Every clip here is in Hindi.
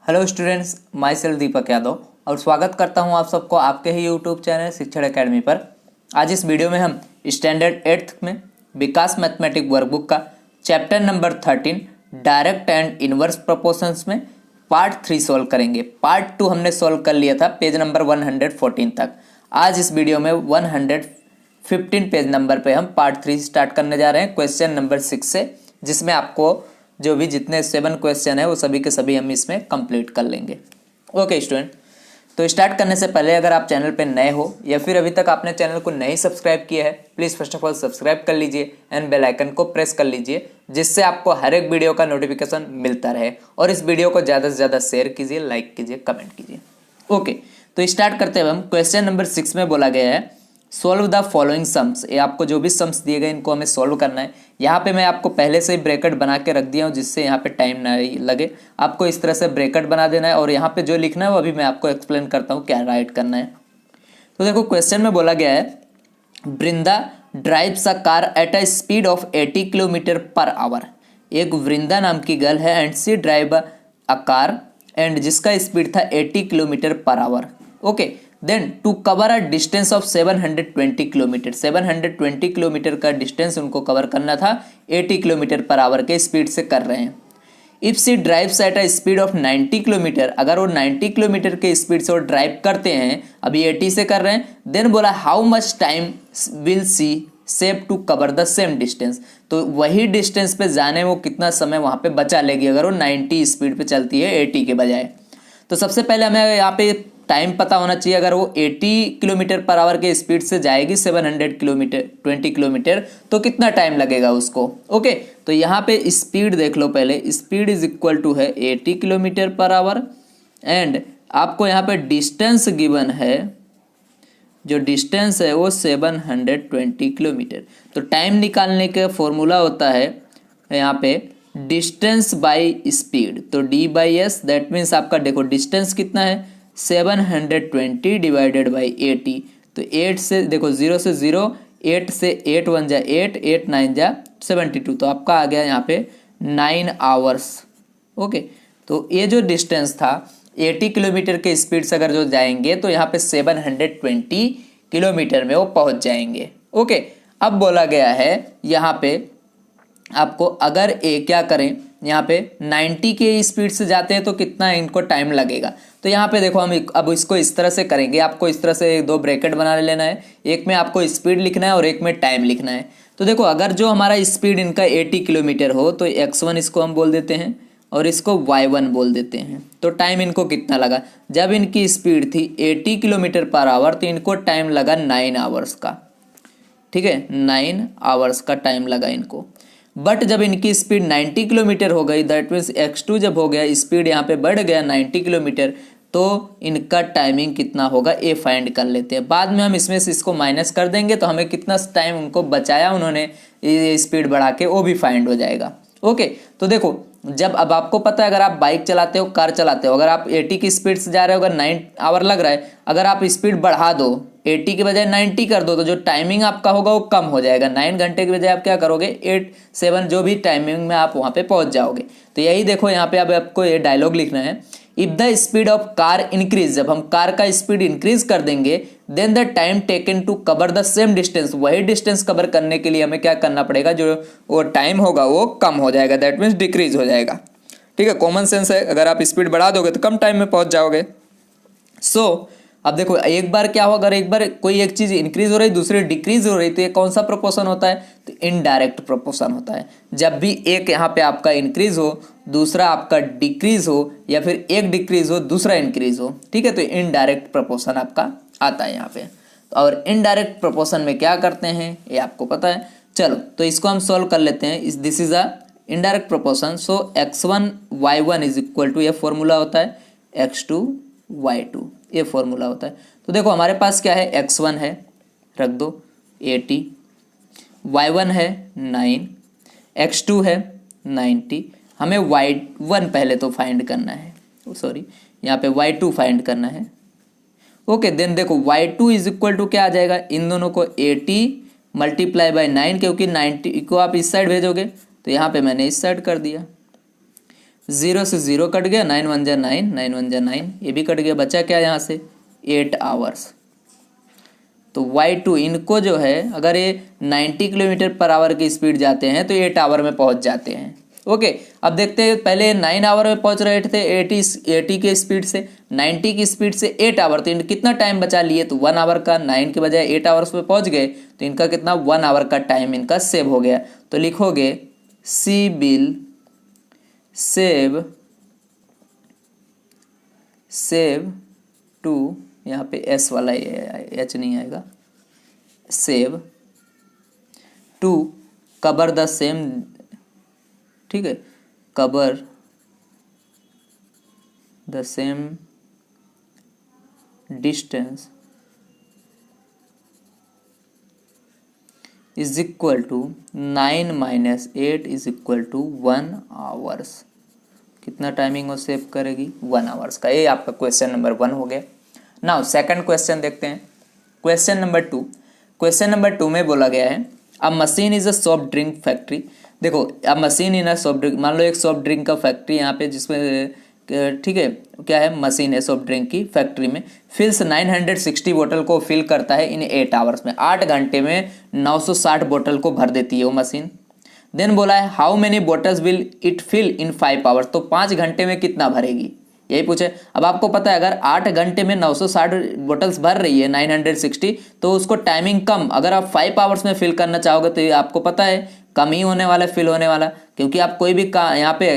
Hello students, my self Deepak Yadav और स्वागत करता हूं आप सबको आपके ही यूट्यूब चैनल शिक्षण एकेडमी पर। आज इस वीडियो में हम स्टैंडर्ड 8th में विकास मैथमेटिक वर्कबुक का chapter number 13 direct and inverse proportions में पार्ट 3 सॉल्व करेंगे। पार्ट 2 हमने सॉल्व कर लिया था पेज नंबर 114 तक। आज इस वीडियो में 115 पेज नंबर पे हम पार्ट 3 स्टार्ट करने जा रहे हैं क्वेश्चन नंबर 6 से, जिसमें आपको जो भी जितने 7 क्वेश्चन है वो सभी के सभी हम इसमें कंप्लीट कर लेंगे। ओके स्टूडेंट, तो स्टार्ट करने से पहले अगर आप चैनल पे नए हो या फिर अभी तक आपने चैनल को नहीं सब्सक्राइब किया है, please first of all subscribe कर लीजिए एंड बेल आइकन को प्रेस कर लीजिए, जिससे आपको हर एक वीडियो का नोटिफिकेशन मिलता रहे। और इस वीडियो को ज़्यादा से ज़्यादा शेयर कीजिए, लाइक कीजिए, कमेंट कीजिए। ओके, तो स्टार्ट करते हैं। हम क्वेश्चन नंबर 6 में बोला गया है सॉल्व द फॉलोइंग सम्स। ये आपको जो भी सम्स दिए गए इनको हमें सॉल्व करना है। यहाँ पे मैं आपको पहले से ही ब्रैकेट बना के रख दिया हूँ, जिससे यहाँ पे टाइम ना लगे। आपको इस तरह से ब्रैकेट बना देना है और यहाँ पे जो लिखना है वो अभी मैं आपको एक्सप्लेन करता हूँ क्या राइट करना है। तो देखो क्वेश्चन में बोला गया है Vrinda drives a car at a speed of 80 kilometre per hour. एक वृंदा नाम की गर्ल है and she drive a car and जिसका स्पीड था 80 kilometre per hour. Okay, then to cover a distance of 720 kilometre. 720 kilometre का डिस्टेंस उनको कवर करना था, 80 किलोमीटर पर आवर के स्पीड से कर रहे हैं। If she drives at a speed of 90 kilometre, अगर वो 90 किलोमीटर के स्पीड से वो ड्राइव करते हैं, अभी 80 से कर रहे हैं, देन बोला how much time will she save to cover the same distance. तो वही डिस्टेंस पे जाने में वो कितना समय वहाँ पे बचा लेगी अगर वो 90 स्पीड पे चलती है 80 के बजाय। तो सबसे पहले हमें यहाँ पे टाइम पता होना चाहिए। अगर वो 80 किलोमीटर पर आवर के स्पीड से जाएगी 720 किलोमीटर तो कितना टाइम लगेगा उसको। ओके, तो यहाँ पे स्पीड देख लो पहले। स्पीड इज इक्वल टू है 80 किलोमीटर पर आवर एंड आपको यहाँ पे डिस्टेंस गिवन है, जो डिस्टेंस है वो 720 किलोमीटर। तो टाइम निकालने का फॉर्मूला होता है यहाँ पे डिस्टेंस बाय स्पीड। तो D by S, that means आपका देखो डिस्टेंस कितना है 720 डिवाइडेड बाई 80। तो 8 से देखो 0 से 0, 8 से 8 1 जा 8, 8 9 जा 72। तो आपका आ गया यहाँ पे 9 आवर्स। ओके, तो ये जो डिस्टेंस था 80 किलोमीटर के स्पीड से अगर जो जाएंगे तो यहाँ पे 720 किलोमीटर में वो पहुँच जाएंगे। ओके, अब बोला गया है यहाँ पे आपको अगर ए क्या करें, यहाँ पे 90 के स्पीड से जाते हैं तो कितना इनको टाइम लगेगा। तो यहाँ पे देखो हम अब इसको इस तरह से करेंगे। आपको इस तरह से दो ब्रैकेट बना लेना है, एक में आपको स्पीड लिखना है और एक में टाइम लिखना है। तो देखो अगर जो हमारा स्पीड इनका 80 किलोमीटर हो तो x1 इसको हम बोल देते हैं और इसको y1 बोल देते हैं। तो टाइम इनको कितना लगा, जब इनकी स्पीड थी 80 किलोमीटर पर आवर तो इनको टाइम लगा 9 आवर्स का। ठीक है, 9 आवर्स का टाइम लगा इनको। बट जब इनकी स्पीड 90 किलोमीटर हो गई, दैट मीन्स x2 जब हो गया, स्पीड यहाँ पे बढ़ गया 90 किलोमीटर, तो इनका टाइमिंग कितना होगा ये फाइंड कर लेते हैं। बाद में हम इसमें से इसको माइनस कर देंगे तो हमें कितना टाइम उनको बचाया उन्होंने ये स्पीड बढ़ा के वो भी फाइंड हो जाएगा। ओके, तो देखो जब अब आपको पता है अगर आप बाइक चलाते हो, कार चलाते हो, अगर आप 80 की स्पीड से जा रहे हो, अगर 9 आवर लग रहा है, अगर आप स्पीड बढ़ा दो 80 के बजाय 90 कर दो तो जो टाइमिंग आपका होगा वो कम हो जाएगा। 9 घंटे के बजाय आप क्या करोगे 8 7 जो भी टाइमिंग में आप वहाँ पे पहुँच जाओगे। तो यही देखो यहाँ पे अब आपको ये डायलॉग लिखना है, if the speed of car increase, जब हम कार का स्पीड इंक्रीज कर देंगे then the time taken to cover the same distance, वही डिस्टेंस कवर करने के लिए हमें क्या करना पड़ेगा, जो वो टाइम होगा वो कम हो जाएगा, दैट मीन्स डिक्रीज हो जाएगा। ठीक है, कॉमन सेंस है, अगर आप स्पीड बढ़ा दोगे तो कम टाइम में पहुंच जाओगे। सो अब देखो एक बार क्या होगा, अगर एक बार कोई एक चीज़ इंक्रीज हो रही दूसरी डिक्रीज हो रही तो ये कौन सा प्रोपोर्शन होता है, तो इनडायरेक्ट प्रोपोर्शन होता है। जब भी एक यहाँ पे आपका इंक्रीज हो दूसरा आपका डिक्रीज हो, या फिर एक डिक्रीज हो दूसरा इंक्रीज हो, ठीक है, तो इनडायरेक्ट प्रोपोर्शन आपका आता है यहाँ पे। और इनडायरेक्ट प्रोपोर्शन में क्या करते हैं ये आपको पता है। चलो तो इसको हम सॉल्व कर लेते हैं। This is a indirect proportion. So x1 y1 is equal to, ये फॉर्मूला होता है x2 y2, ये फॉर्मूला होता है। तो देखो हमारे पास क्या है, x1 है रख दो 80, y1 है 9, x2 है 90। हमें y1 पहले तो फाइंड करना है, सॉरी यहाँ पे y2 फाइंड करना है। ओके, देन देखो y2 इज इक्वल टू क्या आ जाएगा, इन दोनों को 80 मल्टीप्लाई बाई 9, क्योंकि 90 को आप इस साइड भेजोगे तो यहाँ पे मैंने इस साइड कर दिया। 0 से 0 कट गया, 9 1 जा 9, 9 1 जा 9, ये भी कट गया, बचा क्या यहाँ से 8 आवर्स। तो Y2 इनको जो है अगर ये 90 किलोमीटर पर आवर की स्पीड जाते हैं तो 8 आवर में पहुंच जाते हैं। ओके, अब देखते हैं, पहले 9 आवर में पहुंच रहे थे 80 की स्पीड से, 90 की स्पीड से 8 आवर, तो कितना टाइम बचा लिए, तो 1 आवर का, 9 के बजाय 8 आवर्स में पहुंच गए, तो इनका कितना 1 आवर का टाइम इनका सेव हो गया। तो लिखोगे सी विल सेव टू, यहाँ पे एस वाला एच नहीं आएगा, save to cover the same, ठीक है, cover the same distance is equal to 9 minus 8 is equal to 1 hours. कितना टाइमिंग वो सेव करेगी, 1 आवर्स का। ये आपका क्वेश्चन नंबर 1 हो गया। नाउ सेकंड क्वेश्चन देखते हैं, क्वेश्चन नंबर 2। क्वेश्चन नंबर 2 में बोला गया है a machine is a soft drink factory. देखो, a machine in a soft drink, मान लो एक सॉफ्ट ड्रिंक का फैक्ट्री यहाँ पे, जिसमें ठीक है क्या है, मशीन है सॉफ्ट ड्रिंक की फैक्ट्री में, फिल्स 960 बोतल को फिल करता है इन 8 आवर्स में, 8 घंटे में 960 बोतल को भर देती है वो मशीन। देन बोला है how many bottles will it fill in 5 hours, तो 5 घंटे में कितना भरेगी, यही पूछे। अब आपको पता है अगर 8 घंटे में 960 बोटल्स भर रही है 960, तो उसको टाइमिंग कम, अगर आप 5 आवर्स में फिल करना चाहोगे तो ये आपको पता है कम ही होने वाला, फिल होने वाला, क्योंकि आप कोई भी यहाँ पे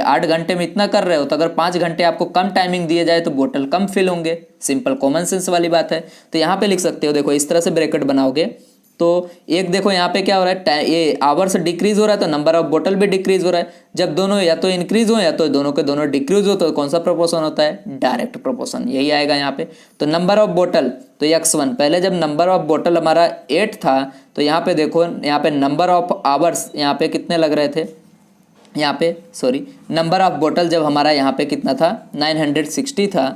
8 घंटे में इतना कर रहे हो, तो अगर 5 घंटे आपको कम टाइमिंग दिए जाए तो बोतल कम फिल होंगे। सिंपल कॉमन सेंस वाली बात है। तो यहाँ पे लिख सकते हो, देखो इस तरह से ब्रैकेट बनाओगे तो एक देखो यहाँ पे क्या हो रहा है, ये आवर्स डिक्रीज हो रहा है तो नंबर ऑफ बोतल भी डिक्रीज हो रहा है। जब दोनों या तो इंक्रीज हो या तो दोनों के दोनों डिक्रीज हो तो कौन सा प्रोपोर्शन होता है, डायरेक्ट प्रोपोर्शन, यही आएगा यहाँ पे। तो नंबर ऑफ बोतल, तो x1, पहले जब नंबर ऑफ बोतल हमारा 8 था तो यहाँ पे देखो, यहाँ पे नंबर ऑफ आवर्स यहाँ पे कितने लग रहे थे, यहाँ पे सॉरी, नंबर ऑफ बोतल जब हमारा यहाँ पे कितना था 960 था,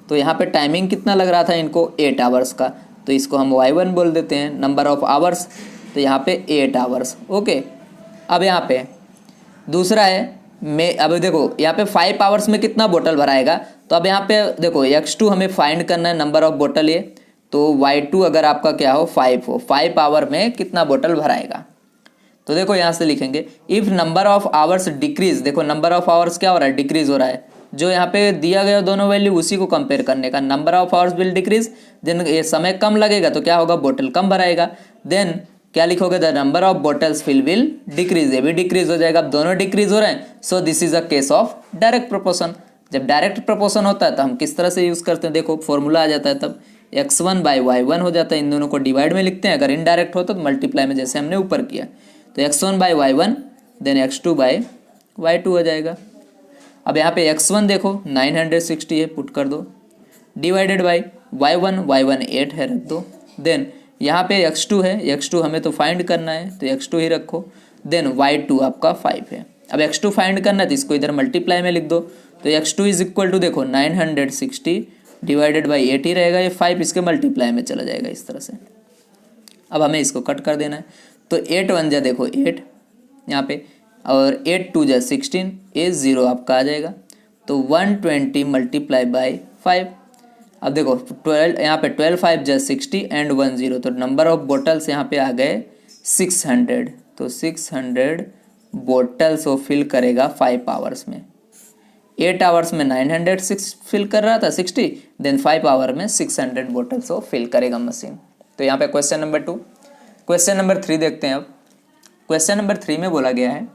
तो यहाँ पे टाइमिंग कितना लग रहा था इनको 8 आवर्स का, तो इसको हम y1 बोल देते हैं। नंबर ऑफ आवर्स तो यहाँ पे 8 आवर्स। ओके, अब यहाँ पे दूसरा है मैं, अब देखो यहाँ पे 5 आवर्स में कितना बोतल भराएगा, तो अब यहाँ पे देखो x2 हमें फाइंड करना है, नंबर ऑफ बोतल ये, तो y2 अगर आपका क्या हो 5 हो, 5 आवर में कितना बोतल भराएगा। तो देखो यहाँ से लिखेंगे if number of hours decrease, देखो नंबर ऑफ आवर्स क्या हो रहा है, डिक्रीज हो रहा है, जो यहाँ पे दिया गया दोनों वैल्यू उसी को कंपेयर करने का, number of hours will decrease, then ये समय कम लगेगा तो क्या होगा, बोतल कम भराएगा। देन क्या लिखोगे, the number of bottles fill will decrease, ये भी डिक्रीज हो जाएगा। अब दोनों डिक्रीज हो रहे हैं, सो this is a case of direct proportion. जब डायरेक्ट प्रोपोर्शन होता है तो हम किस तरह से यूज़ करते हैं, देखो फॉर्मूला आ जाता है, तब x1 बाई y1 हो जाता है, इन दोनों को डिवाइड में लिखते हैं, अगर इनडायरेक्ट होता तो मल्टीप्लाई में जैसे हमने ऊपर किया, तो x1 by y1 then x2 by y2 हो जाएगा। अब यहाँ पे x1 देखो 960 है, पुट कर दो, डिवाइडेड बाई y1 8 है, रख दो। देन यहाँ पे x2 है, x2 हमें तो फाइंड करना है तो x2 ही रखो। देन y2 आपका 5 है। अब x2 फाइंड करना है तो इसको इधर मल्टीप्लाई में लिख दो, तो x2 इज इक्वल टू देखो 960 डिवाइडेड बाई 8 ही रहेगा, ये 5 इसके मल्टीप्लाई में चला जाएगा इस तरह से। अब हमें इसको कट कर देना है, तो 8 1 जा देखो 8 यहाँ पे, और 8 2 जा 16, ये 0 आपका आ जाएगा, तो 120 मल्टीप्लाई बाई 5। अब देखो 12, यहाँ पे 12 5 जा 60 एंड 1 0, तो नंबर ऑफ बोटल्स यहाँ पे आ गए 600, तो 600 बोटल्स वो फिल करेगा 5 आवर्स में। 8 आवर्स में 906 फिल कर रहा था 60, देन 5 आवर में 600 बोटल्स वो फिल करेगा मशीन। तो यहाँ पे क्वेश्चन नंबर 2। क्वेश्चन नंबर 3 देखते हैं। अब क्वेश्चन नंबर 3 में बोला गया है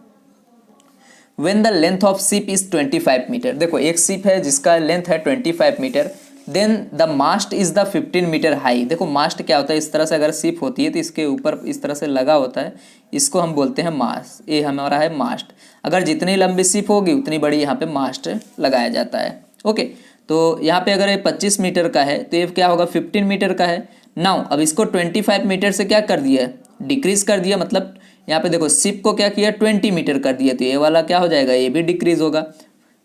when the length of ship is 25 metre. देखो एक शिप है जिसका लेंथ है 25 metre, then the mast is the 15 metre high. देखो मास्ट क्या होता है, इस तरह से अगर शिप होती है तो इसके ऊपर इस तरह से लगा होता है, इसको हम बोलते हैं मास्ट, ये हमारा है मास्ट। अगर जितनी लंबी शिप होगी उतनी बड़ी यहाँ पे मास्ट लगाया जाता है। ओके, तो यहाँ पे अगर ये 25 मीटर का है तो ये क्या होगा 15 मीटर का है। नाउ अब इसको 25 मीटर से क्या कर दिया, डिक्रीज कर दिया, मतलब यहाँ पे देखो शिप को क्या किया 20 मीटर कर दिया, तो ये वाला क्या हो जाएगा, ये भी डिक्रीज होगा।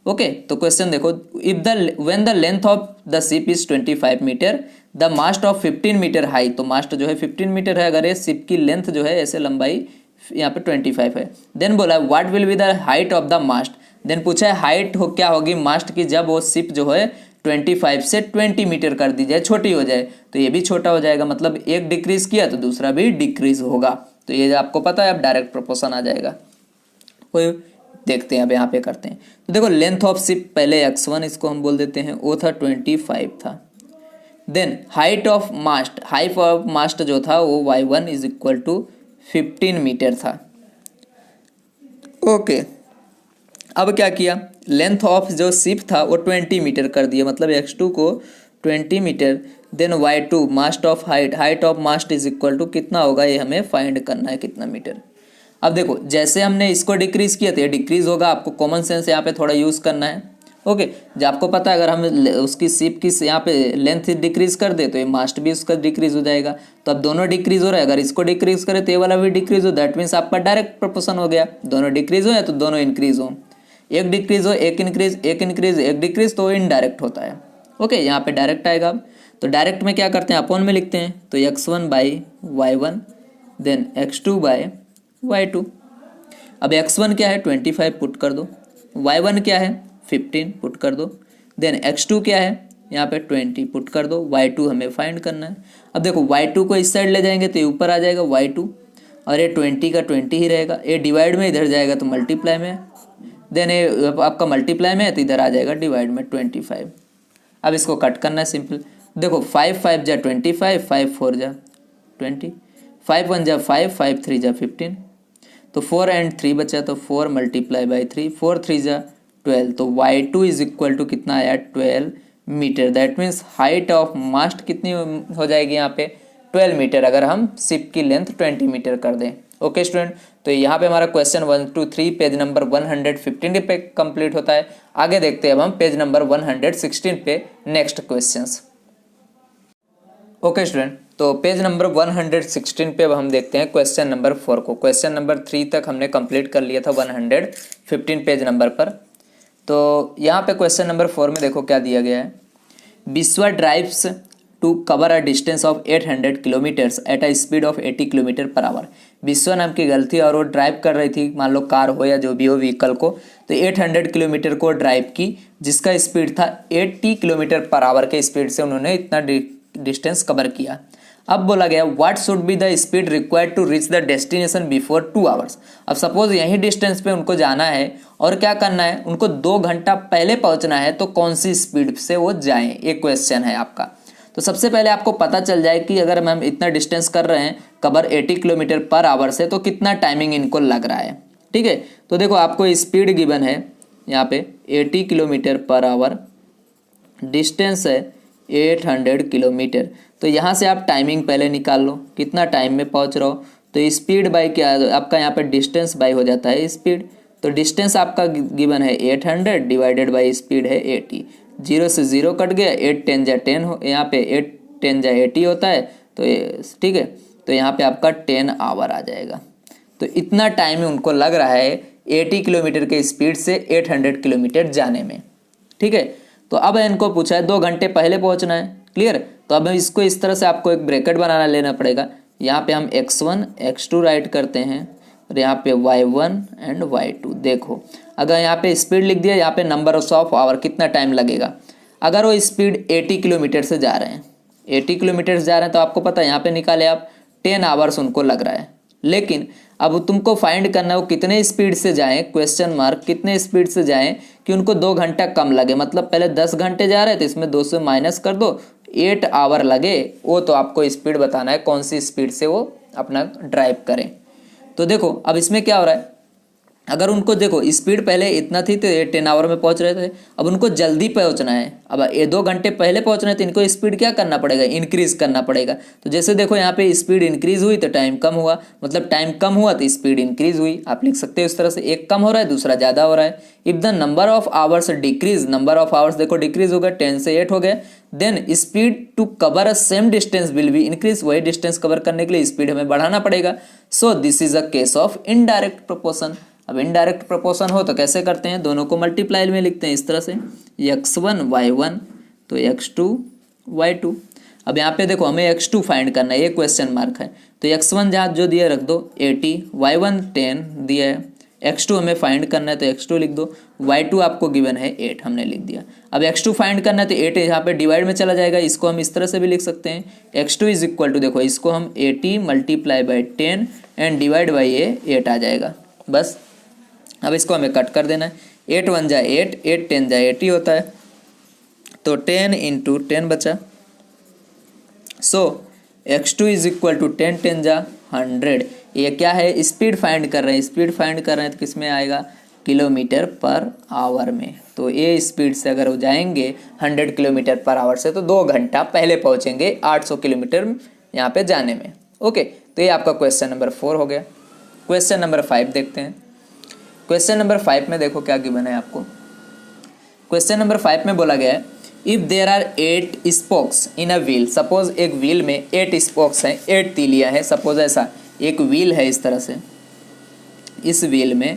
ओके, तो क्वेश्चन देखो if the when the length of the ship is 25 metre the mast of 15 metre high, तो मास्ट जो है 15 मीटर है, अगर ये शिप की लेंथ जो है ऐसे लंबाई यहाँ पे 25 है। देन बोला what will be the height of the mast, then पूछा है हाइट हो क्या होगी मास्ट की जब वो शिप जो है 25 से 20 मीटर कर दी जाए, छोटी हो जाए, तो ये भी छोटा हो जाएगा, मतलब एक डिक्रीज किया तो दूसरा भी डिक्रीज होगा। तो ये आपको पता है अब डायरेक्ट प्रोपोर्शन आ जाएगा। कोई देखते हैं अब यहाँ पे करते हैं। तो देखो लेंथ ऑफ शिप पहले x1 इसको हम बोल देते हैं, वो था 25 था। देन हाइट ऑफ मास्ट जो था वो y1 is equal to 15 metre था। ओके अब क्या किया, लेंथ ऑफ जो शिप था वो 20 मीटर कर दिया, मतलब x2 को 20 metre. Then y2 mast of height of mast is equal to कितना होगा, ये हमें फाइंड करना है कितना मीटर। अब देखो जैसे हमने इसको डिक्रीज किया तो ये डिक्रीज होगा, आपको कॉमन सेंस यहाँ पे थोड़ा यूज़ करना है। ओके जब आपको पता है अगर हम उसकी शिप की यहाँ पे लेंथ डिक्रीज कर दे तो ये मास्ट भी उसका डिक्रीज हो जाएगा। तो अब दोनों डिक्रीज हो रहा है, अगर इसको डिक्रीज करे तो ये वाला भी डिक्रीज हो, दैट मीन्स आपका डायरेक्ट प्रोपोर्शन हो गया। दोनों डिक्रीज हो या तो दोनों इंक्रीज हो, एक डिक्रीज हो एक इंक्रीज, एक इंक्रीज एक डिक्रीज, तो इनडायरेक्ट होता है। ओके यहाँ पे डायरेक्ट आएगा। अब तो डायरेक्ट में क्या करते हैं, अपॉन में लिखते हैं, तो x1 by y1 then x2 by y2। अब x1 क्या है 25 पुट कर दो, y1 क्या है 15 पुट कर दो, देन x2 क्या है यहाँ पे 20 पुट कर दो, y2 हमें फाइंड करना है। अब देखो y2 को इस साइड ले जाएंगे तो ये ऊपर आ जाएगा y2, और ये 20 का 20 ही रहेगा, ये डिवाइड में इधर जाएगा तो मल्टीप्लाई में, देन ये आपका मल्टीप्लाई में है तो इधर आ जाएगा डिवाइड में 25। अब इसको कट करना है सिंपल, देखो 5 5 जा 25, 5 4 जा 20, 5 1 जा 5, 5 3 जा 15, तो 4 एंड 3 बचा, तो 4 मल्टीप्लाई बाई 3, 4 3 जा 12, तो y2 इज इक्वल टू कितना आया 12 metre. That means height of mast कितनी हो जाएगी यहाँ पे 12 मीटर, अगर हम शिप की लेंथ 20 मीटर कर दें। ओके स्टूडेंट, तो यहाँ पे हमारा क्वेश्चन 1 2 3 पेज नंबर 115 पे कंप्लीट होता है। आगे देखते हैं अब हम पेज नंबर 116 पे नेक्स्ट क्वेश्चंस। ओके स्टूडेंट, तो पेज नंबर 116 पे अब हम देखते हैं क्वेश्चन नंबर 4 को। क्वेश्चन नंबर 3 तक हमने कंप्लीट कर लिया था 115 पेज नंबर पर। तो यहाँ पे क्वेश्चन नंबर 4 में देखो क्या दिया गया है, Vishwa drives to cover a distance of 800 kilometres at a speed of 80 kilometre per hour. Vishwa नाम की गर्ल थी और वो ड्राइव कर रही थी, मान लो कार हो या जो भी हो व्हीकल को, तो 800 किलोमीटर को ड्राइव की, जिसका स्पीड था 80 किलोमीटर पर आवर के स्पीड से उन्होंने इतना डिस्टेंस कवर किया। अब बोला गया what should be the speed required to reach the destination before 2 hours. अब सपोज यही डिस्टेंस पे उनको जाना है और क्या करना है, उनको 2 घंटा पहले पहुंचना है, तो कौन सी स्पीड से वो जाएं, एक क्वेश्चन है आपका। तो सबसे पहले आपको पता चल जाए कि अगर हम इतना डिस्टेंस कर रहे हैं कवर 80 किलोमीटर पर आवर से, तो कितना टाइमिंग इनको लग रहा है। ठीक है, तो देखो आपको स्पीड गिवन है यहाँ पे 80 किलोमीटर पर आवर, डिस्टेंस है 800 किलोमीटर, तो यहाँ से आप टाइमिंग पहले निकाल लो, कितना टाइम में पहुँच रहा हो। तो स्पीड बाई क्या आपका यहाँ पे डिस्टेंस बाई हो जाता है स्पीड, तो डिस्टेंस आपका गिवन है 800 डिवाइडेड बाई स्पीड है 80, 0 से 0 कट गया, 8 10 जा 10 हो, यहाँ पे 8 10 जा 80 होता है, तो ठीक है, तो यहाँ पे आपका 10 आवर आ जाएगा। तो इतना टाइम उनको लग रहा है 80 किलोमीटर के स्पीड से 800 किलोमीटर जाने में। ठीक है, तो अब इनको पूछा है 2 घंटे पहले पहुँचना है, क्लियर। तो अब इसको इस तरह से आपको एक ब्रैकेट बनाना लेना पड़ेगा, यहाँ पे हम x1 x2 राइट करते हैं और यहाँ पे y1 एंड y2। देखो अगर यहाँ पे स्पीड लिख दिया, यहाँ पे नंबर ऑफ आवर कितना टाइम लगेगा। अगर वो स्पीड 80 किलोमीटर से जा रहे हैं, 80 किलोमीटर से जा रहे हैं, तो आपको पता है यहाँ पे निकाले आप 10 आवर्स उनको लग रहा है। लेकिन अब तुमको फाइंड करना है वो कितने स्पीड से जाएं, क्वेश्चन मार्क, कितने स्पीड से जाएं कि उनको 2 घंटा कम लगे। मतलब पहले 10 घंटे जा रहे थे, इसमें 2 से माइनस कर दो, 8 आवर लगे, वो तो आपको स्पीड बताना है कौन सी स्पीड से वो अपना ड्राइव करें। तो देखो अब इसमें क्या हो रहा है, अगर उनको देखो स्पीड पहले इतना थी तो 10 आवर में पहुंच रहे थे, अब उनको जल्दी पहुंचना है, अब ये 2 घंटे पहले पहुंचना है, तो इनको स्पीड क्या करना पड़ेगा, इंक्रीज करना पड़ेगा। तो जैसे देखो यहाँ पे स्पीड इंक्रीज हुई तो टाइम कम हुआ, मतलब टाइम कम हुआ तो स्पीड इंक्रीज हुई। आप लिख सकते हो इस तरह से, एक कम हो रहा है दूसरा ज़्यादा हो रहा है। If the number of hours decrease, number of hours देखो डिक्रीज हो गया, 10 से 8 हो गया, then speed to cover a same distance will be increase, वही डिस्टेंस कवर करने के लिए स्पीड हमें बढ़ाना पड़ेगा। So this is a case of indirect proportion. अब इनडायरेक्ट प्रोपोर्शन हो तो कैसे करते हैं, दोनों को मल्टीप्लाई में लिखते हैं इस तरह से, x1 y1 तो x2 y2। अब यहाँ पे देखो हमें x2 फाइंड करना है, ये क्वेश्चन मार्क है, तो x1 जहाँ जो दिया रख दो 80, y1 10 दिया है, x2 हमें फाइंड करना है तो x2 लिख दो, y2 आपको गिवन है 8, हमने लिख दिया। अब x2 फाइंड करना है तो 8 यहाँ पे डिवाइड में चला जाएगा, इसको हम इस तरह से भी लिख सकते हैं x2 इज इक्वल टू, देखो इसको हम 80 multiply by 10 and divide by ये 8 आ जाएगा बस। अब इसको हमें कट कर देना है, 8 1 जा 8, 8 10 जा 80 होता है, तो 10 इंटू 10 बचा। सो x2 इज इक्वल टू 10 10 जा 100। ये क्या है, स्पीड फाइंड कर रहे हैं, स्पीड फाइंड कर रहे हैं तो किस में आएगा, किलोमीटर पर आवर में। तो ये स्पीड से अगर हो जाएंगे 100 किलोमीटर पर आवर से तो 2 घंटा पहले पहुंचेंगे 800 किलोमीटर यहाँ पे जाने में। ओके, तो ये आपका क्वेश्चन नंबर 4 हो गया। क्वेश्चन नंबर 5 देखते हैं। क्वेश्चन नंबर 5 में देखो क्या गिवन है आपको। क्वेश्चन नंबर 5 में बोला गया है if there are 8 spokes in a wheel, suppose एक व्हील में 8 स्पोक्स हैं, 8 तीलियां हैं। सपोज ऐसा एक व्हील है इस तरह से, इस व्हील में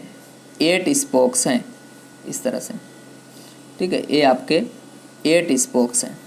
8 स्पोक्स हैं इस तरह से, ठीक है, ये आपके 8 स्पोक्स हैं।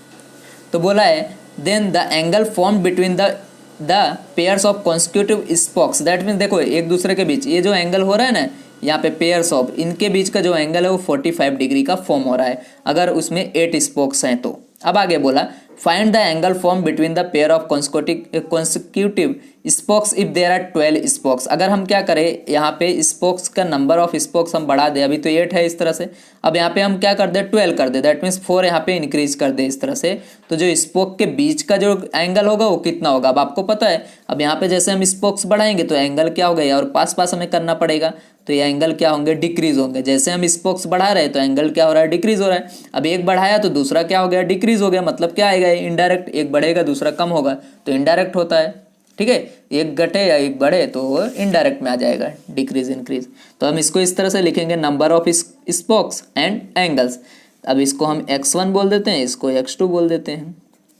तो बोला है then the angle form between the pairs of consecutive spokes, that means देखो एक दूसरे के बीच ये जो एंगल हो रहा है ना, यहाँ पे पेयर्स ऑफ, इनके बीच का जो एंगल है वो 45 डिग्री का फॉर्म हो रहा है अगर उसमें 8 स्पोक्स हैं तो। अब आगे बोला find the angle form between the pair of consecutive spokes if there are 12 spokes. अगर हम क्या करें, यहाँ पे स्पोक्स का नंबर ऑफ स्पोक्स हम बढ़ा दें, अभी तो 8 है इस तरह से, अब यहाँ पे हम क्या कर दे 12 कर दे, दैट मीन्स 4 यहाँ पे इंक्रीज कर दे इस तरह से, तो जो स्पोक के बीच का जो एंगल होगा वो कितना होगा अब आपको पता है। अब यहाँ पे जैसे हम स्पोक्स बढ़ाएंगे तो एंगल क्या होगा, और पास पास हमें करना पड़ेगा तो ये एंगल क्या होंगे, डिक्रीज होंगे। जैसे हम स्पोक्स बढ़ा रहे हैं तो एंगल क्या हो रहा है, डिक्रीज हो रहा है। अब एक बढ़ाया तो दूसरा क्या हो गया, डिक्रीज हो गया, मतलब क्या आएगा, इनडायरेक्ट, एक बढ़ेगा दूसरा कम होगा तो इनडायरेक्ट होता है, ठीक है, एक घटे या एक बढ़े तो इनडायरेक्ट में आ जाएगा, डिक्रीज इंक्रीज। तो हम इसको इस तरह से लिखेंगे number of spokes and angles. अब इसको हम x1 बोल देते हैं, इसको x2 बोल देते हैं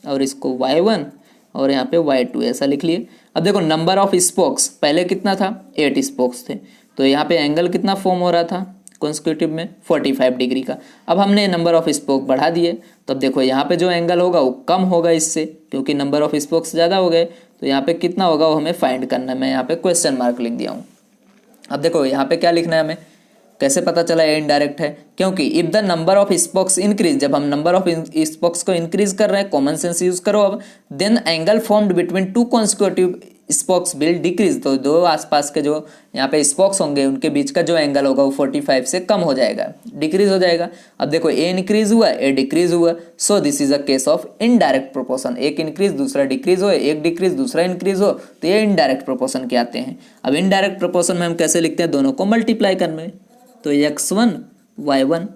और इसको y1 और यहाँ पे y2 ऐसा लिख लिए। अब देखो नंबर ऑफ स्पोक्स पहले कितना था, 8 स्पोक्स थे, तो यहाँ पे एंगल कितना फॉर्म हो रहा था कॉन्सिक्यूटिव में 45 डिग्री का। अब हमने नंबर ऑफ स्पोक बढ़ा दिए, तो अब देखो यहाँ पे जो एंगल होगा वो कम होगा इससे, क्योंकि नंबर ऑफ स्पोक्स ज़्यादा हो गए, तो यहाँ पे कितना होगा वो हमें फाइंड करना है। मैं यहाँ पे क्वेश्चन मार्क लिख दिया हूँ। अब देखो यहाँ पे क्या लिखना है हमें, कैसे पता चला ये इनडायरेक्ट है, क्योंकि if the number of spokes increase, जब हम नंबर ऑफ स्पोक्स को इंक्रीज कर रहे हैं, कॉमन सेंस यूज करो अब, then angle formed between 2 consecutive spokes will decrease, तो 2 आसपास के जो यहाँ पे स्पोक्स होंगे उनके बीच का जो एंगल होगा वो 45 से कम हो जाएगा, डिक्रीज हो जाएगा। अब देखो ए इंक्रीज हुआ, ए डिक्रीज हुआ, सो this is a case of indirect proportion. एक इंक्रीज दूसरा डिक्रीज हो, एक डिक्रीज दूसरा इंक्रीज हो, तो ये इनडायरेक्ट प्रोपोर्शन के आते हैं। अब इनडायरेक्ट प्रोपोर्शन में हम कैसे लिखते हैं, दोनों को मल्टीप्लाई करने, तो x1 y1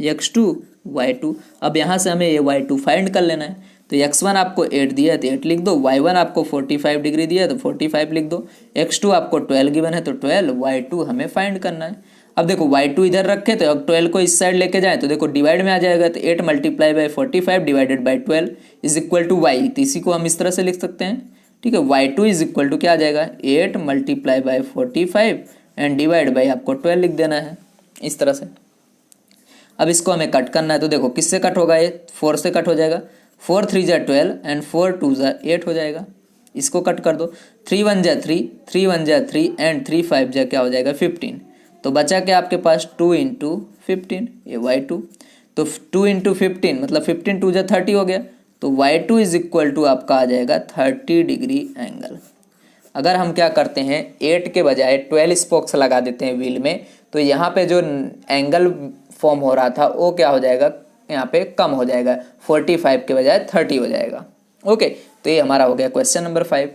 x2 y2। अब यहाँ से हमें ये y2 फाइंड कर लेना है, तो x1 आपको 8 दिया है तो 8 लिख दो, y1 आपको 45 डिग्री दिया है तो 45 लिख दो, x2 आपको 12 गिवन है तो 12, y2 हमें फाइंड करना है। अब देखो y2 इधर रखे तो अब 12 को इस साइड लेके जाए तो देखो डिवाइड में आ जाएगा, तो 8 multiply by 45 divided by 12 is equal to y, तो इसी को हम इस तरह से लिख सकते हैं, ठीक है। y2 इज इक्वल टू क्या आ जाएगा, 8 multiply by 45 and divide by आपको 12 लिख देना है इस तरह से। अब इसको हमें कट करना है, तो देखो किससे कट होगा, ये 4 से कट हो जाएगा, 4 3 जा 12 एंड 4 2 जा 8 हो जाएगा। इसको कट कर दो, 3 1 जा 3, 3 1 जा 3 एंड 3 5 जा क्या हो जाएगा 15। तो बचा क्या आपके पास 2 इंटू 15, ये y2, तो 2 इंटू 15 मतलब 15 2 जा 30 हो गया, तो y2 इज इक्वल टू आपका आ जाएगा 30 डिग्री एंगल। अगर हम क्या करते हैं 8 के बजाय 12 स्पोक्स लगा देते हैं व्हील में, तो यहाँ पे जो एंगल फॉर्म हो रहा था वो क्या हो जाएगा, यहाँ पे कम हो जाएगा, 45 के बजाय 30 हो जाएगा। ओके, तो ये हमारा हो गया question number 5।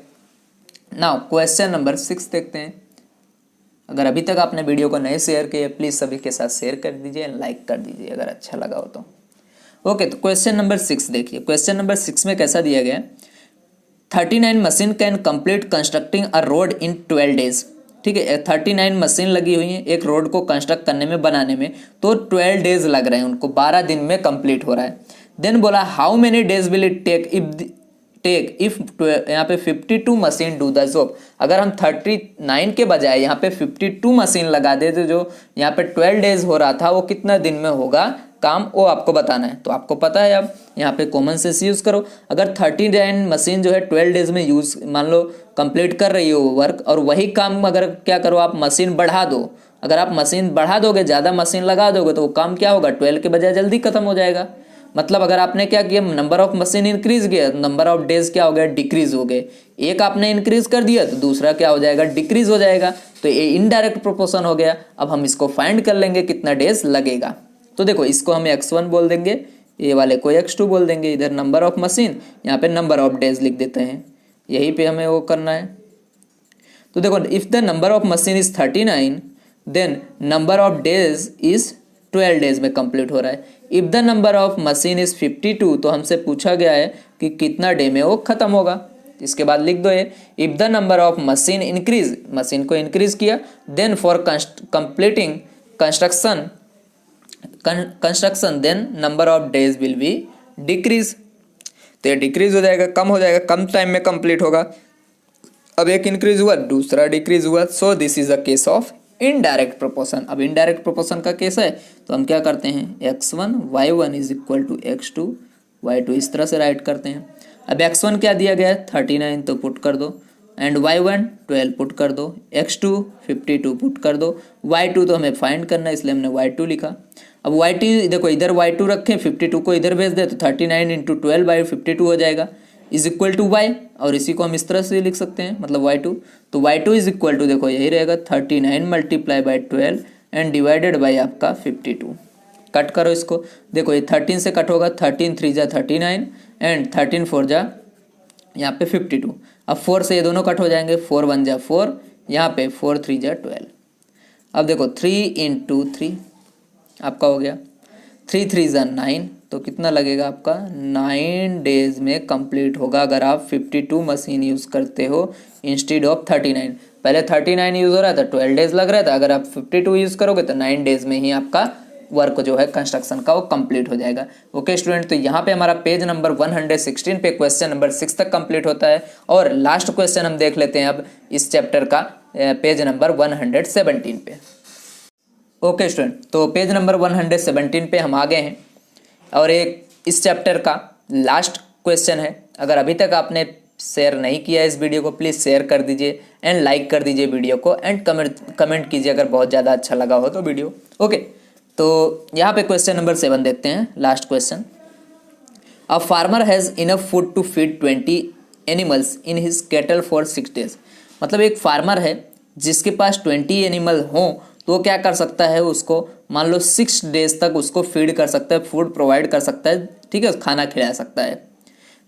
Now question number 6 देखते हैं। अगर अभी तक आपने वीडियो को नहीं शेयर किया प्लीज़ सभी के साथ शेयर कर दीजिए, लाइक कर दीजिए अगर अच्छा लगा हो तो। ओके, तो क्वेश्चन नंबर 6 देखिए। क्वेश्चन नंबर 6 में कैसा दिया गया, 39 machine can complete constructing a road in 12 days. ठीक है, 39 मशीन लगी हुई है एक रोड को कंस्ट्रक्ट करने में, बनाने में, तो 12 डेज लग रहे हैं उनको, 12 दिन में कंप्लीट हो रहा है। देन बोला how many days will it take if यहाँ पे 52 मशीन डू द जॉब। अगर हम 39 के बजाय यहाँ पे 52 मशीन लगा दे तो जो यहाँ पे 12 डेज हो रहा था वो कितना दिन में होगा काम, वो आपको बताना है। तो आपको पता है, अब यहाँ पे कॉमन सेंस यूज़ करो। अगर 39 मशीन जो है 12 डेज में यूज़ मान लो कंप्लीट कर रही हो वर्क, और वही काम अगर क्या करो आप मशीन बढ़ा दो अगर आप मशीन बढ़ा दोगे, ज़्यादा मशीन लगा दोगे तो वो काम क्या होगा, 12 के बजाय जल्दी खत्म हो जाएगा। मतलब अगर आपने क्या किया, नंबर ऑफ मशीन इंक्रीज किया, नंबर ऑफ डेज क्या हो गया, डिक्रीज हो गए। एक आपने इंक्रीज कर दिया तो दूसरा क्या हो जाएगा, डिक्रीज हो जाएगा। तो ये इनडायरेक्ट प्रोपोर्शन हो गया। अब हम इसको फाइंड कर लेंगे कितना डेज लगेगा। तो देखो इसको हम x1 बोल देंगे, ये वाले को x2 बोल देंगे। इधर नंबर ऑफ मशीन, यहाँ पे नंबर ऑफ डेज लिख देते हैं, यहीं पे हमें वो करना है। तो देखो if the number of machine is 39 then number of days is 12 days में कंप्लीट हो रहा है। If the number of machine is 52 तो हमसे पूछा गया है कि कितना डे में वो खत्म होगा। इसके बाद लिख दो ये, if the number of machine increase, machine को इंक्रीज किया, then for completing construction then number of days will be decrease. तो ये डिक्रीज हो जाएगा, कम हो जाएगा, कम टाइम में कंप्लीट होगा। अब एक इंक्रीज हुआ, दूसरा डिक्रीज हुआ। सो this is a case of indirect proportion. अब इनडायरेक्ट प्रोपोर्शन का केस है तो हम क्या करते हैं, x1 y1 is equal to x2 y2, इस तरह से राइट करते हैं। अब x1 क्या दिया गया है, 39 तो पुट कर दो, एंड y1 12 पुट कर दो, x2 52 पुट कर दो, y2 तो हमें फाइंड करना है इसलिए हमने y2 लिखा। अब y2 देखो इधर y2 रखें, 52 को इधर भेज दे तो 39 इंटू 12 बाई 52 हो जाएगा, इज इक्वल टू y। और इसी को हम इस तरह से लिख सकते हैं, मतलब y2। तो y2 इज इक्वल टू देखो यही रहेगा 39 multiply by 12 and divided by आपका 52। कट करो इसको, देखो ये 13 से कट होगा, 13 3 जा 39 एंड 13 4 जा यहाँ पे 52। अब 4 से ये दोनों कट हो जाएंगे, 4 1 जा 4, यहाँ पे 4 3 जा 12। अब देखो 3 इंटू 3 आपका हो गया, 3 3 जा 9, तो कितना लगेगा आपका, 9 डेज में कंप्लीट होगा अगर आप 52 मशीन यूज़ करते हो इंस्टेड ऑफ 39। पहले 39 यूज़ हो रहा था, 12 डेज लग रहा था। अगर आप 52 यूज़ करोगे तो 9 डेज में ही आपका वर्क जो है कंस्ट्रक्शन का वो कंप्लीट हो जाएगा। ओके स्टूडेंट, तो यहाँ पे हमारा पेज नंबर 116 पे क्वेश्चन नंबर 6 तक कंप्लीट होता है। और लास्ट क्वेश्चन हम देख लेते हैं अब इस चैप्टर का, पेज नंबर 117 पे। ओके स्टूडेंट, तो पेज नंबर 117 पे हम आ गए हैं और एक इस चैप्टर का लास्ट क्वेश्चन है। अगर अभी तक आपने शेयर नहीं किया इस वीडियो को, प्लीज़ शेयर कर दीजिए एंड लाइक कर दीजिए वीडियो को, एंड कमेंट कीजिए अगर बहुत ज़्यादा अच्छा लगा हो तो वीडियो। ओके, तो यहाँ पे क्वेश्चन नंबर 7 देखते हैं, last question. A farmer has enough food to feed 20 animals in his cattle for 6 days. मतलब एक फार्मर है जिसके पास 20 एनिमल हों तो वो क्या कर सकता है, उसको मान लो 6 डेज तक उसको फीड कर सकता है, फूड प्रोवाइड कर सकता है, ठीक है, खाना खिला सकता है।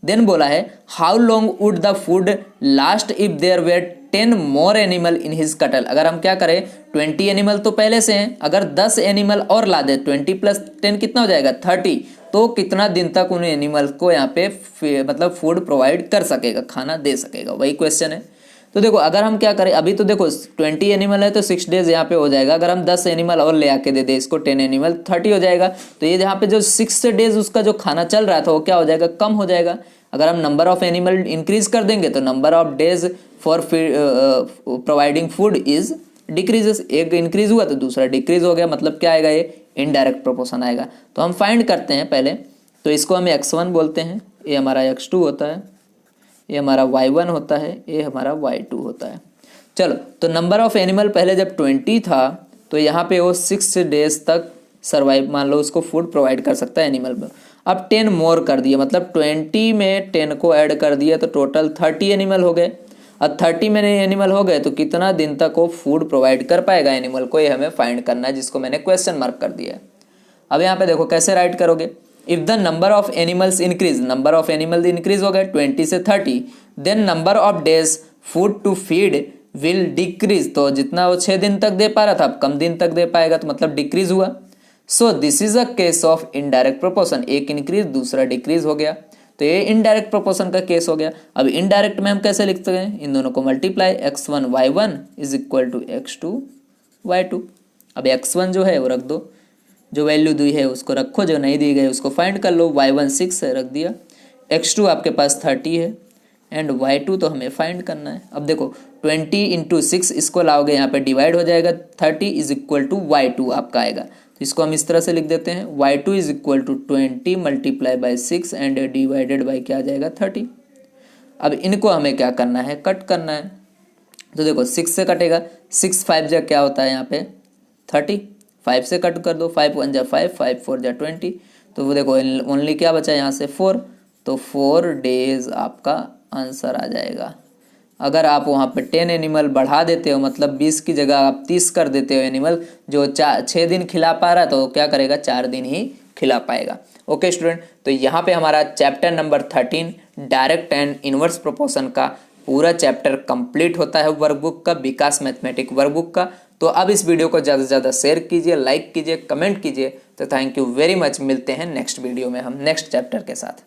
देन बोला है how long would the food last if there were 10 more animal in his cattle. अगर हम क्या करें, 20 एनिमल तो पहले से हैं, अगर 10 एनिमल और ला दे, 20 प्लस 10 कितना हो जाएगा, 30, तो कितना दिन तक उन एनिमल को यहाँ पे मतलब फूड प्रोवाइड कर सकेगा, खाना दे सकेगा, वही क्वेश्चन है। तो देखो अगर हम क्या करें, अभी तो देखो 20 एनिमल है तो 6 डेज यहाँ पे हो जाएगा। अगर हम 10 एनिमल और ले आके दे दे इसको, 10 एनिमल 30 हो जाएगा। तो ये जहाँ पे जो 6 डेज उसका जो खाना चल रहा था वो क्या हो जाएगा, कम हो जाएगा। अगर हम नंबर ऑफ एनिमल इंक्रीज कर देंगे तो number of days for providing food is decreases. एक इंक्रीज हुआ तो दूसरा डिक्रीज हो गया, मतलब क्या आएगा, ये इनडायरेक्ट प्रोपोर्शन आएगा। तो हम फाइंड करते हैं पहले, तो इसको हम x1 बोलते हैं, ये हमारा x2 होता है, ये हमारा y1 होता है, ये हमारा y2 होता है। चलो, तो नंबर ऑफ एनिमल पहले जब 20 था तो यहाँ पे वो 6 डेज तक सर्वाइव, मान लो उसको फूड प्रोवाइड कर सकता है एनिमल में। अब 10 मोर कर दिया, मतलब 20 में 10 को ऐड कर दिया तो टोटल 30 एनिमल हो गए। अब 30 में एनिमल हो गए तो कितना दिन तक वो फूड प्रोवाइड कर पाएगा एनिमल को, ये हमें फाइंड करना है, जिसको मैंने क्वेश्चन मार्क कर दिया है। अब यहाँ पे देखो कैसे राइट करोगे, if the number of animals increase, number of animal increase हो गए 20 से 30, then number of days food to feed will decrease. तो जितना वो 6 दिन तक दे पा रहा था अब कम दिन तक दे पाएगा, तो मतलब डिक्रीज हुआ। सो this is a case of indirect proportion, एक इंक्रीज दूसरा डिक्रीज हो गया, तो ये इनडायरेक्ट प्रोपोर्शन का केस हो गया। अब इनडायरेक्ट में हम कैसे लिख सकते हैं, इन दोनों को multiply, x1 y1 is equal to x2 y2। अब x1 जो है वो रख दो, जो वैल्यू दी है उसको रखो, जो नहीं दी गई उसको फाइंड कर लो। y1 6 है, रख दिया। x2 आपके पास 30 है एंड y2 तो हमें फाइंड करना है। अब देखो 20 इंटू 6 इसको लाओगे यहाँ पे डिवाइड हो जाएगा, 30 इज इक्वल टू y2 आपका आएगा। तो इसको हम इस तरह से लिख देते हैं, y2 is equal to 20 multiply by 6 and divided by क्या आ जाएगा 30। अब इनको हमें क्या करना है, कट करना है। तो देखो 6 से कटेगा, 6 5 जा क्या होता है यहाँ पे 30, 5 से कट कर दो, 5 1 जा 5, 5 4 जा 20, तो वो देखो ओनली क्या बचा यहाँ से 4, तो 4 डेज आपका आंसर आ जाएगा। अगर आप वहाँ पे 10 एनिमल बढ़ा देते हो, मतलब 20 की जगह आप 30 कर देते हो एनिमल, जो 6 दिन खिला पा रहा तो क्या करेगा, 4 दिन ही खिला पाएगा। ओके स्टूडेंट, तो यहाँ पे हमारा chapter number 13 direct and inverse proportion का पूरा चैप्टर कंप्लीट होता है वर्कबुक का, विकास मैथमेटिक वर्कबुक का। तो अब इस वीडियो को ज़्यादा से ज़्यादा शेयर कीजिए, लाइक कीजिए, कमेंट कीजिए। तो थैंक यू वेरी मच, मिलते हैं नेक्स्ट वीडियो में हम नेक्स्ट चैप्टर के साथ।